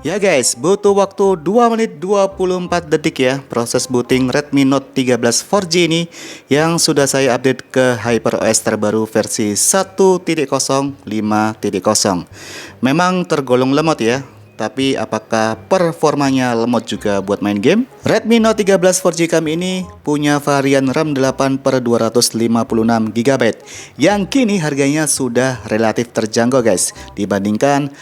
Ya guys, butuh waktu 2 menit 24 detik ya proses booting Redmi Note 13 4G ini yang sudah saya update ke HyperOS terbaru versi 1.0.5.0. Memang tergolong lemot ya, tapi apakah performanya lemot juga buat main game? Redmi Note 13 4G kami ini punya varian RAM 8 per 256 GB yang kini harganya sudah relatif terjangkau guys dibandingkan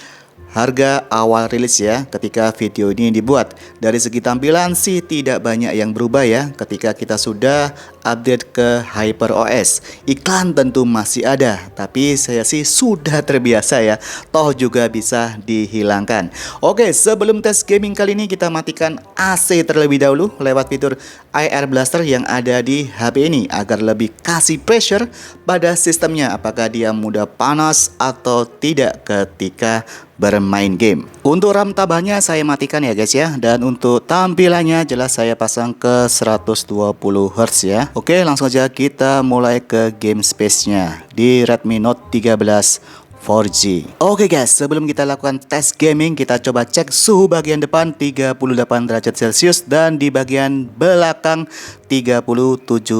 harga awal rilis ya ketika video ini dibuat. Dari segi tampilan sih tidak banyak yang berubah ya ketika kita sudah update ke HyperOS. Iklan tentu masih ada, tapi saya sih sudah terbiasa ya, toh juga bisa dihilangkan. Oke, sebelum tes gaming kali ini kita matikan AC terlebih dahulu lewat fitur Air Blaster yang ada di HP ini agar lebih kasih pressure pada sistemnya apakah dia mudah panas atau tidak ketika bermain game. Untuk RAM tambahnya saya matikan ya guys ya, dan untuk tampilannya jelas saya pasang ke 120 Hz ya. Oke, langsung aja kita mulai ke game space-nya di Redmi Note 13 4G. Oke guys, sebelum kita lakukan tes gaming, kita coba cek suhu bagian depan 38 derajat Celcius dan di bagian belakang 37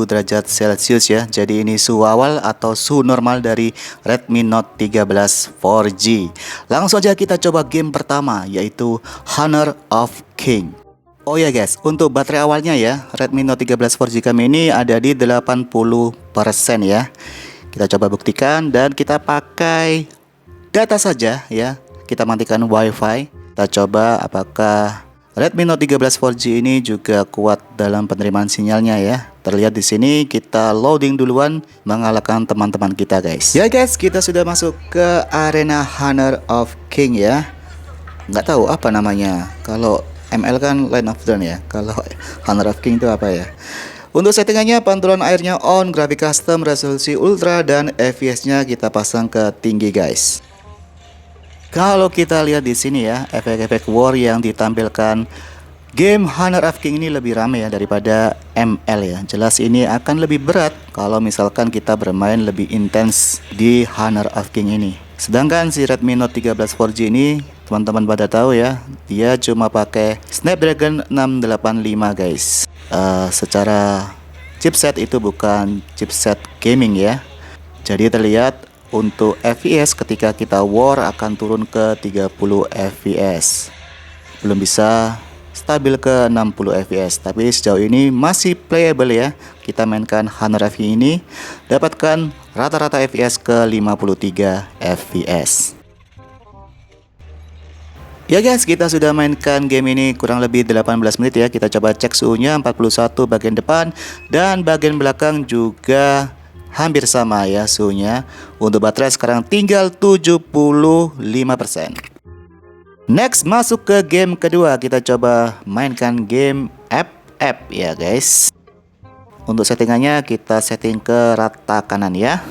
derajat Celcius ya. Jadi ini suhu awal atau suhu normal dari Redmi Note 13 4G. Langsung aja kita coba game pertama, yaitu Honor of King. Oh ya guys, untuk baterai awalnya ya, Redmi Note 13 4G kami ini ada di 80% ya. Kita coba buktikan dan kita pakai data saja ya. Kita matikan WiFi. Kita coba apakah Redmi Note 13 4G ini juga kuat dalam penerimaan sinyalnya ya. Terlihat di sini kita loading duluan mengalahkan teman-teman kita guys. Ya guys, kita sudah masuk ke arena Honor of King ya. Nggak tahu apa namanya. Kalau ML kan Line of Dawn ya. Kalau Honor of King itu apa ya? Untuk settingannya pantulan airnya on, grafik custom, resolusi ultra, dan FPS-nya kita pasang ke tinggi guys. Kalau kita lihat di sini ya, efek-efek war yang ditampilkan game Honor of King ini lebih ramai ya daripada ML ya. Jelas ini akan lebih berat kalau misalkan kita bermain lebih intens di Honor of King ini. Sedangkan si Redmi Note 13 4G ini teman-teman pada tahu ya, dia cuma pakai Snapdragon 685 guys. Secara chipset itu bukan chipset gaming ya. Jadi terlihat untuk FPS ketika kita war akan turun ke 30 fps. Belum bisa stabil ke 60 fps, tapi sejauh ini masih playable ya. Kita mainkan Honor of King ini dapatkan rata-rata fps ke 53 fps. Ya guys, kita sudah mainkan game ini kurang lebih 18 menit ya. Kita coba cek suhunya 41 bagian depan dan bagian belakang juga hampir sama ya suhunya. Untuk baterai sekarang tinggal 75%. Next, masuk ke game kedua. Kita coba mainkan game FF ya guys. Untuk settingannya kita setting ke rata kanan ya.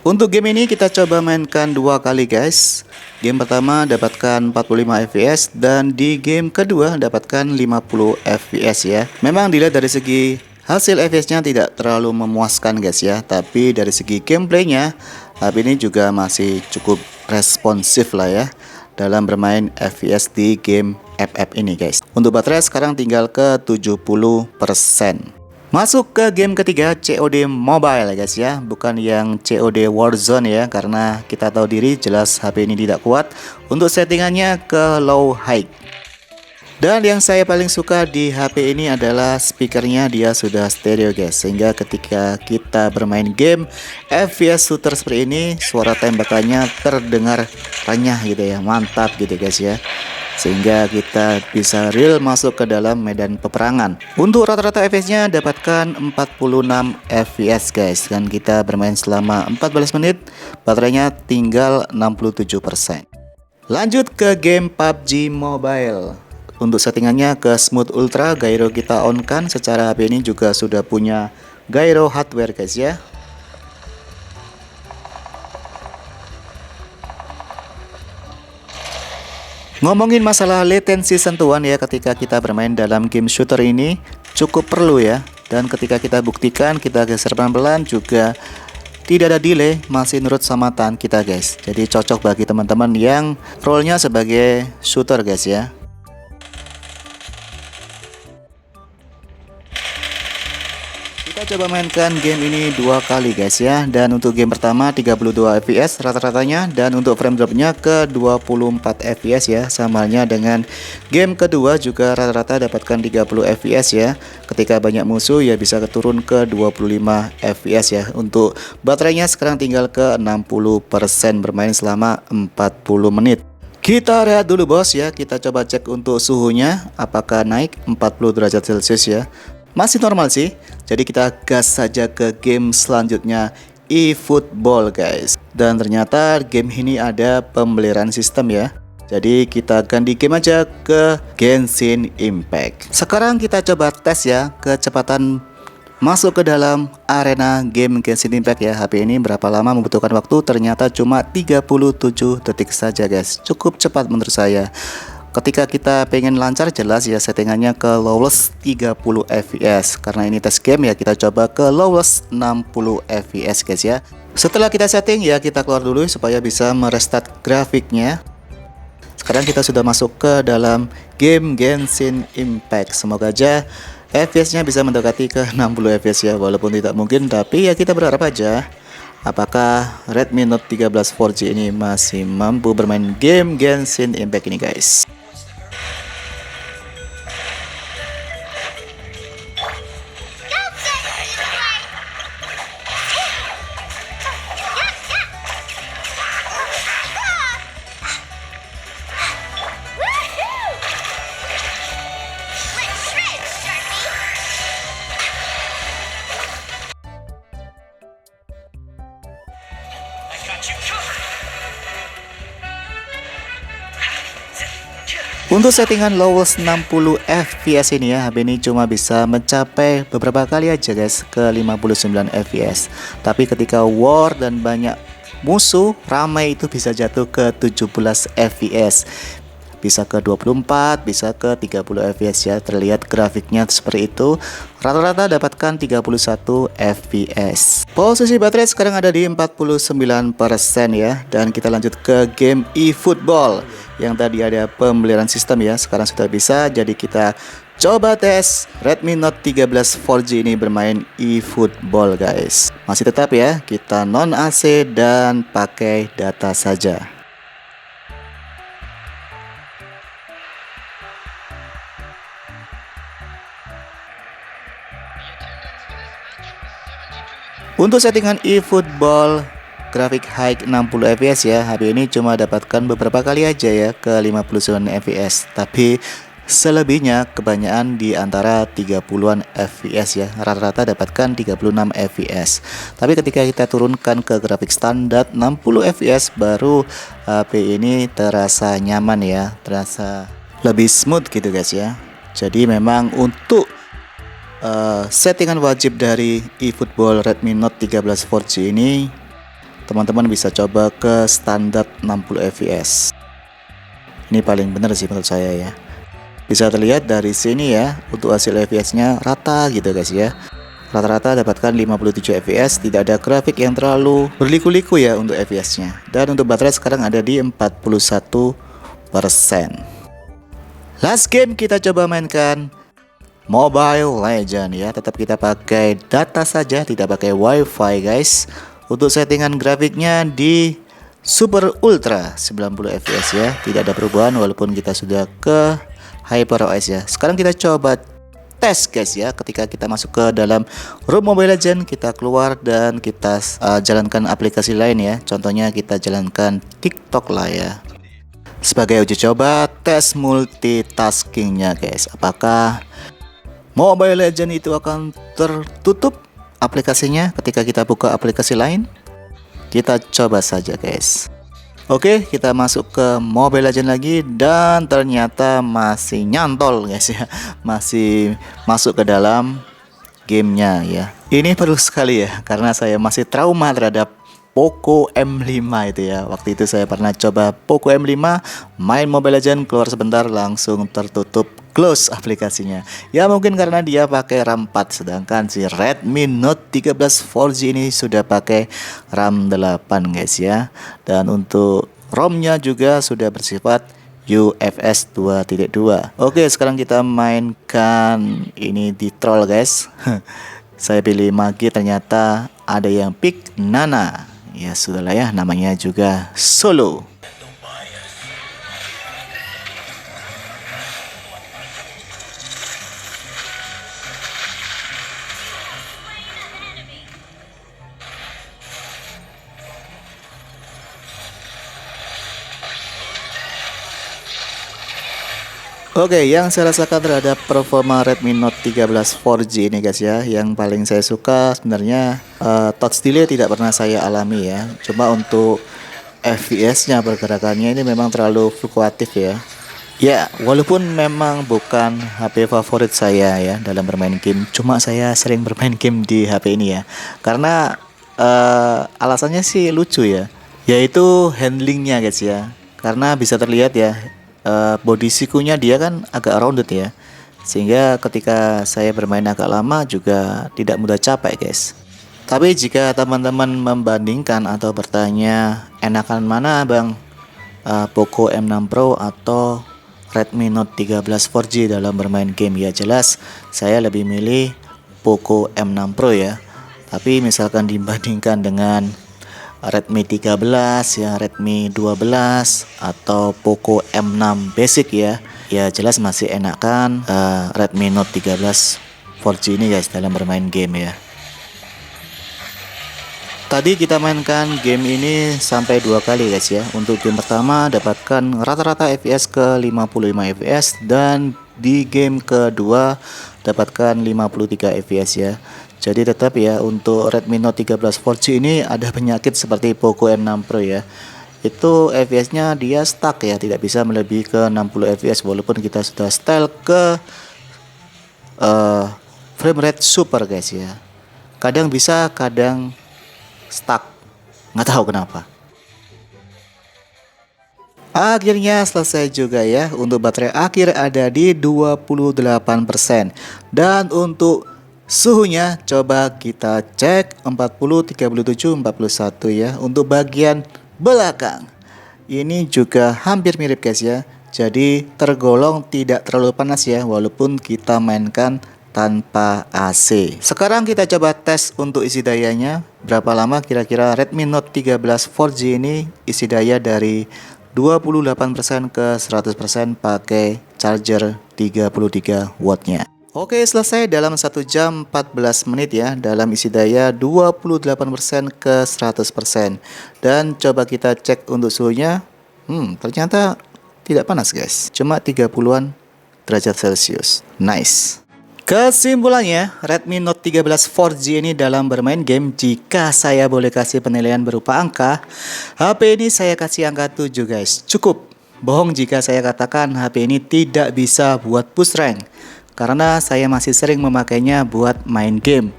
Untuk game ini kita coba mainkan 2 kali guys. Game pertama dapatkan 45 fps dan di game kedua dapatkan 50 fps ya. Memang dilihat dari segi hasil fps-nya tidak terlalu memuaskan guys ya, tapi dari segi gameplaynya HP ini juga masih cukup responsif lah ya dalam bermain fps di game FF ini guys. Untuk baterai sekarang tinggal ke 70%. Masuk ke game ketiga, COD Mobile ya guys ya, bukan yang COD Warzone ya, karena kita tahu diri jelas HP ini tidak kuat. Untuk settingannya ke low high. Dan yang saya paling suka di HP ini adalah speakernya, dia sudah stereo guys, sehingga ketika kita bermain game FPS shooter seperti ini, suara tembakannya terdengar renyah gitu ya, mantap gitu guys ya, sehingga kita bisa real masuk ke dalam medan peperangan. Untuk rata-rata FPS-nya dapatkan 46 FPS guys, dan kita bermain selama 14 menit, baterainya tinggal 67%. Lanjut ke game PUBG Mobile. Untuk settingannya ke Smooth Ultra, gyro kita on kan. Secara HP ini juga sudah punya gyro hardware guys ya. Ngomongin masalah latensi sentuhan ya, ketika kita bermain dalam game shooter ini cukup perlu ya. Dan ketika kita buktikan, kita geser pelan-pelan juga tidak ada delay, masih nurut sama tahan kita guys. Jadi cocok bagi teman-teman yang role-nya sebagai shooter guys ya. Kita coba mainkan game ini 2 kali guys ya. Dan untuk game pertama 32 fps rata-ratanya, dan untuk frame dropnya ke 24 fps ya. Sama halnya dengan game kedua juga rata-rata dapatkan 30 fps ya. Ketika banyak musuh ya bisa turun ke 25 fps ya. Untuk baterainya sekarang tinggal ke 60% bermain selama 40 menit. Kita rehat dulu bos ya. Kita coba cek untuk suhunya apakah naik 40 derajat celcius ya. Masih normal sih. Jadi kita gas saja ke game selanjutnya, eFootball guys. Dan ternyata game ini ada pembelian sistem ya. Jadi kita ganti game aja ke Genshin Impact. Sekarang kita coba tes ya kecepatan masuk ke dalam arena game Genshin Impact ya. HP ini berapa lama membutuhkan waktu? Ternyata cuma 37 detik saja guys. Cukup cepat menurut saya. Ketika kita pengen lancar jelas ya settingannya ke lowest 30 fps. Karena ini tes game ya, kita coba ke lowest 60 fps guys ya. Setelah kita setting ya, kita keluar dulu supaya bisa merestart grafiknya. Sekarang kita sudah masuk ke dalam game Genshin Impact. Semoga aja fps nya bisa mendekati ke 60 fps ya. Walaupun tidak mungkin, tapi ya kita berharap aja. Apakah Redmi Note 13 4G ini masih mampu bermain game Genshin Impact ini guys. Untuk settingan lowest 60 fps ini ya, HP ini cuma bisa mencapai beberapa kali aja guys ke 59 fps. Tapi ketika war dan banyak musuh ramai itu bisa jatuh ke 17 fps. Bisa ke 24, bisa ke 30 fps ya. Terlihat grafiknya seperti itu. Rata-rata dapatkan 31 fps. Posisi baterai sekarang ada di 49% ya. Dan kita lanjut ke game eFootball. Yang tadi ada pembelian sistem ya, sekarang sudah bisa. Jadi kita coba tes Redmi Note 13 4G ini bermain eFootball guys. Masih tetap ya, kita non AC dan pakai data saja. Untuk settingan eFootball grafik high 60 fps ya, HP ini cuma dapatkan beberapa kali aja ya ke 59 fps. Tapi selebihnya kebanyakan di antara 30-an fps ya. Rata-rata dapatkan 36 fps. Tapi ketika kita turunkan ke grafik standar 60 fps baru HP ini terasa nyaman ya, terasa lebih smooth gitu guys ya. Jadi memang untuk settingan wajib dari eFootball Redmi Note 13 4G ini teman-teman bisa coba ke standar 60 fps. Ini paling benar sih menurut saya ya. Bisa terlihat dari sini ya, untuk hasil fps nya rata gitu guys ya. Rata-rata dapatkan 57 fps, tidak ada grafik yang terlalu berliku-liku ya untuk fps nya. Dan untuk baterai sekarang ada di 41%. Last game kita coba mainkan Mobile Legend ya. Tetap kita pakai data saja, tidak pakai wifi guys. Untuk settingan grafiknya di Super Ultra 90 fps ya. Tidak ada perubahan walaupun kita sudah ke HyperOS ya. Sekarang kita coba tes guys ya. Ketika kita masuk ke dalam room Mobile Legend, kita keluar dan kita jalankan aplikasi lain ya. Contohnya kita jalankan TikTok lah ya. Sebagai uji coba tes multitaskingnya guys. Apakah Mobile Legend itu akan tertutup aplikasinya ketika kita buka aplikasi lain? Kita coba saja guys. Oke, kita masuk ke Mobile Legends lagi dan ternyata masih nyantol guys ya. Masih masuk ke dalam gamenya ya. Ini perlu sekali ya karena saya masih trauma terhadap Poco M5 itu ya. Waktu itu saya pernah coba Poco M5, main Mobile Legends, keluar sebentar langsung tertutup, close aplikasinya. Ya mungkin karena dia pakai RAM 4, sedangkan si Redmi Note 13 4G ini sudah pakai RAM 8 guys ya. Dan untuk ROM-nya juga sudah bersifat UFS 2.2. Oke, sekarang kita mainkan ini di troll guys. Saya pilih Magi, ternyata ada yang pick Nana. Ya sudahlah ya, namanya juga solo. Oke, yang saya rasakan terhadap performa Redmi Note 13 4G ini guys ya, yang paling saya suka sebenarnya touch delay tidak pernah saya alami ya. Cuma untuk FPS-nya, pergerakannya ini memang terlalu fluktuatif ya. Ya, walaupun memang bukan HP favorit saya ya dalam bermain game, cuma saya sering bermain game di HP ini ya. Karena alasannya sih lucu ya, yaitu handlingnya guys ya. Karena bisa terlihat ya, body sikunya dia kan agak rounded ya, sehingga ketika saya bermain agak lama juga tidak mudah capek guys. Tapi jika teman-teman membandingkan atau bertanya enakan mana bang, Poco M6 Pro atau Redmi Note 13 4G dalam bermain game, ya jelas saya lebih milih Poco M6 Pro ya. Tapi misalkan dibandingkan dengan Redmi 13 ya, Redmi 12 atau Poco M6 Basic ya, ya jelas masih enakan Redmi Note 13 4G ini guys dalam bermain game ya. Tadi kita mainkan game ini sampai 2 kali guys ya. Untuk game pertama dapatkan rata-rata FPS ke 55 FPS, dan di game kedua dapatkan 53 FPS ya. Jadi tetap ya, untuk Redmi Note 13 4G ini ada penyakit seperti Poco M6 Pro ya. Itu FPS-nya dia stuck ya, tidak bisa melebihi ke 60 FPS walaupun kita sudah setel ke frame rate super guys ya. Kadang bisa, kadang stuck, nggak tahu kenapa. Akhirnya selesai juga ya. Untuk baterai akhir ada di 28%. Dan untuk suhunya coba kita cek 40, 37, 41 ya. Untuk bagian belakang ini juga hampir mirip guys ya. Jadi tergolong tidak terlalu panas ya, walaupun kita mainkan tanpa AC. Sekarang kita coba tes untuk isi dayanya. Berapa lama kira-kira Redmi Note 13 4G ini isi daya dari 28% ke 100% pakai charger 33 wattnya. Oke, selesai dalam 1 jam 14 menit ya, dalam isi daya 28% ke 100%. Dan coba kita cek untuk suhunya. Ternyata tidak panas guys, cuma 30-an derajat Celcius. Nice. Kesimpulannya, Redmi Note 13 4G ini dalam bermain game, jika saya boleh kasih penilaian berupa angka, HP ini saya kasih angka 7 guys. Cukup. Bohong jika saya katakan HP ini tidak bisa buat push rank, karena saya masih sering memakainya buat main game.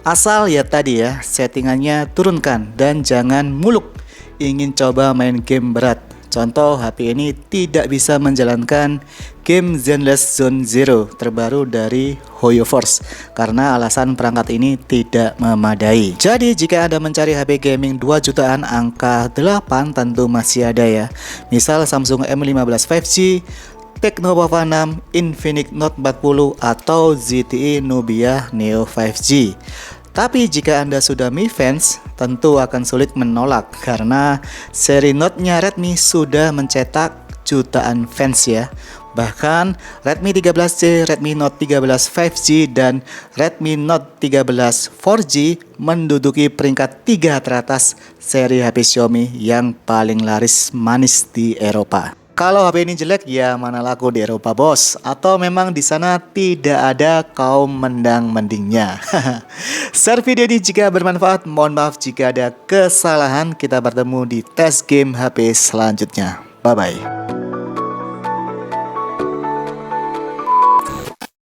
Asal ya tadi ya, settingannya turunkan dan jangan muluk ingin coba main game berat. Contoh, HP ini tidak bisa menjalankan game Zenless Zone Zero terbaru dari HoYoverse karena alasan perangkat ini tidak memadai. Jadi jika Anda mencari HP gaming 2 jutaan angka 8 tentu masih ada ya. Misal Samsung M15 5G, Tecno Pova 6, Infinix Note 40 atau ZTE Nubia Neo 5G. Tapi jika Anda sudah Mi fans, tentu akan sulit menolak karena seri Note-nya Redmi sudah mencetak jutaan fans ya. Bahkan Redmi 13C, Redmi Note 13 5G, dan Redmi Note 13 4G menduduki peringkat 3 teratas seri HP Xiaomi yang paling laris manis di Eropa. Kalau HP ini jelek, ya mana laku di Eropa bos. Atau memang di sana tidak ada kaum mendang-mendingnya. Share video ini jika bermanfaat. Mohon maaf jika ada kesalahan. Kita bertemu di tes game HP selanjutnya. Bye-bye.